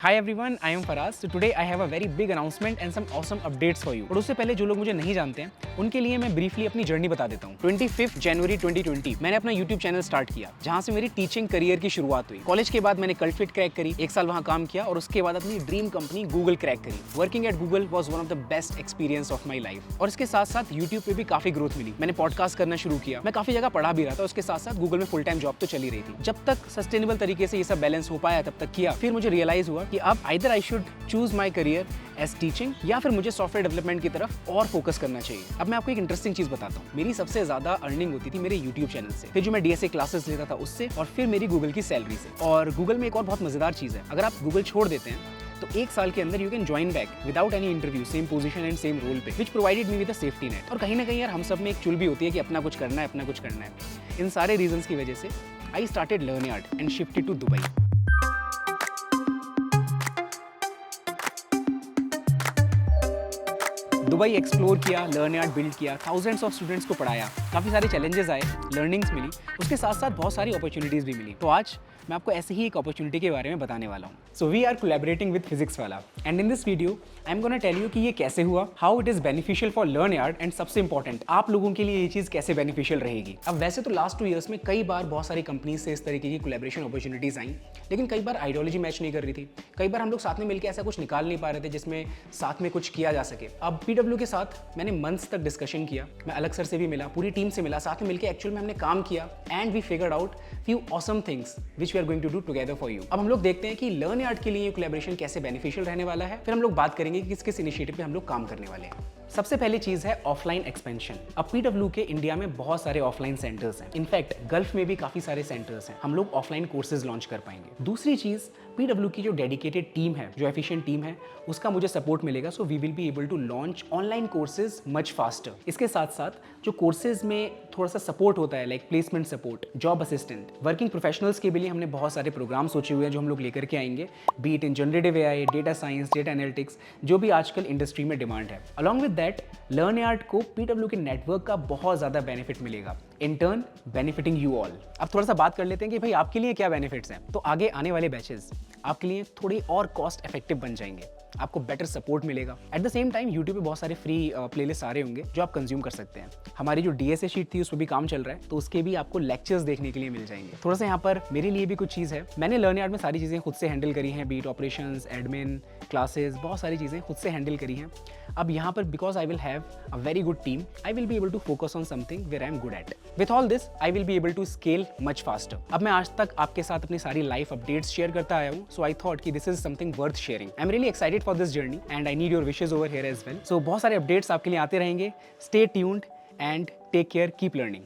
Hi everyone, I am Fraz. So today I have a very big announcement and some awesome updates for you. और उससे पहले जो लोग मुझे नहीं जानते हैं उनके लिए मैं ब्रीफली अपनी जर्नी बता देता हूँ। 25 जनवरी 2020 मैंने अपना YouTube चैनल स्टार्ट किया, जहाँ से मेरी टीचिंग करियर की शुरुआत हुई। कॉलेज के बाद मैंने कल्टफिट क्रैक करी, 1 साल वहाँ काम किया और उसके बाद अपनी ड्रीम कंपनी गूगल क्रैक करी। Working at Google was one of the best experience of my life. और इसके साथ साथ यूट्यूब पे भी काफी ग्रोथ मिली। मैंने पॉडकास्ट करना शुरू किया, मैं काफी जगह पढ़ा भी रहा था, उसके साथ साथ गूगल में फुल टाइम जॉब तो चली रही थी। जब तक सस्टेनेबल तरीके से ये सब बैलेंस हो पाया तब तक किया। फिर मुझे रियलाइज हुआ कि अब either I should choose my career as teaching या फिर मुझे सॉफ्टवेयर डेवलपमेंट की तरफ और फोकस करना चाहिए। अब मैं आपको एक इंटरेस्टिंग चीज बताता हूँ। मेरी सबसे ज्यादा अर्निंग होती थी मेरे यूट्यूब चैनल से, फिर जो मैं डीएसए क्लासेस लेता था उससे, और फिर मेरी गूगल की सैलरी से। और गूगल में एक और बहुत मजेदार चीज है, अगर आप गूगल छोड़ देते हैं तो 1 साल के अंदर you can join back without any interview, same position and same role पे, which provided me with a safety net. और कहीं ना कहीं यार हम सब में एक चुल भी होती है कि अपना कुछ करना है, अपना कुछ करना है। इन सारे रीजंस की वजह से I started LearnYard and shifted to Dubai. Dubai explore किया, LearnYard बिल्ड किया, थाउजेंड्स ऑफ स्टूडेंट्स को पढ़ाया, काफ़ी सारे चैलेंजेस आए, लर्निंग्स मिली, उसके साथ साथ बहुत सारी अपॉर्चुनिटीज़ भी मिली। तो आज मैं आपको ऐसे ही एक अपॉर्चुनिटी के बारे में बताने वाला हूँ। So we are collaborating with physics वाला and in this video I am gonna tell you कि ये कैसे हुआ, how it is beneficial for LearnYard and सबसे इंपॉर्टेंट आप लोगों के लिए ये चीज़ कैसे बेनिफिशियल रहेगी। अब वैसे तो लास्ट 2 ईयर्स में कई बार बहुत सारी कंपनीज से इस तरीके की कोलैबोरेशन अपॉर्चुनिटीज़ आई, लेकिन कई बार आइडियोलॉजी मैच नहीं कर रही थी। कई बार हम लोग साथ में मिलकर ऐसा कुछ निकाल नहीं पा रहे थे जिसमें साथ में कुछ किया जा सके। अब PW के साथ मैंने मंथ्स तक डिस्कशन किया, मैं अलग सर से भी मिला, पूरी टीम से मिला, साथ में मिलकर एक्चुअल में हमने काम किया and we figured out few awesome things which we are going to do together for you. अब हम लोग देखते हैं कि LearnYard के लिए ये कोलैबोरेशन कैसे बेनिफिशियल रहने वाला है, फिर हम लोग बात करेंगे कि किस किस इनिशिएटिव पे हम लोग काम करने वाले हैं। सबसे पहली चीज है ऑफलाइन एक्सपेंशन। अब PW के इंडिया में बहुत सारे ऑफलाइन सेंटर्स हैं, इनफैक्ट गल्फ में भी काफी सारे सेंटर्स हैं, हम लोग ऑफलाइन कोर्सेज लॉन्च कर पाएंगे। दूसरी चीज, PW की जो डेडिकेटेड टीम है, जो एफिशिएंट टीम है, उसका मुझे सपोर्ट मिलेगा, so we will be able to launch online courses much faster. इसके साथ साथ जो कोर्सेज में थोड़ा सा सपोर्ट होता है, like placement support, job assistant, working professionals के लिए हमने बहुत सारे प्रोग्राम सोचे हुए हैं जो हम लोग लेकर के आएंगे, B it in generative AI, data science, data analytics, जो भी आजकल इंडस्ट्री में डिमांड है। अलॉन्ग विद दैट LearnYard को PW के नेटवर्क का बहुत ज़्यादा बेनिफिट मिलेगा, in turn benefiting you all. अब थोड़ा सा बात कर लेते हैं कि भाई आपके लिए क्या बेनिफिट्स हैं। तो आगे आने वाले बैचेस आपके लिए थोड़ी और कॉस्ट इफेक्टिव बन जाएंगे, आपको बेटर सपोर्ट मिलेगा। At the same time YouTube पे बहुत सारे फ्री प्लेलिस्ट आ रहे होंगे जो आप कंज्यूम कर सकते हैं। हमारी जो DSA शीट थी उस पर भी काम चल रहा है, तो उसके भी आपको लेक्चर्स देखने के लिए मिल जाएंगे। थोड़ा सा यहाँ पर मेरे लिए भी कुछ चीज़ है, मैंने LearnYard में सारी चीज़ें खुद से हैंडल करी हैं, बीट ऑपरेशंस, एडमिन, क्लासेस, बहुत सारी चीज़ें खुद से हैंडल करी हैं। अब यहाँ पर because I will have a very good team, I will be able to focus on something where I am good at. With all this I will be able to scale much faster. अब मैं आज तक आपके साथ अपनी सारी life updates share करता आया हूँ, सो आई थॉट कि this is something worth sharing. I am really excited for this journey and I need your wishes over here as well. So बहुत सारे अपडेट्स आपके लिए आते रहेंगे। Stay tuned and take care, keep learning.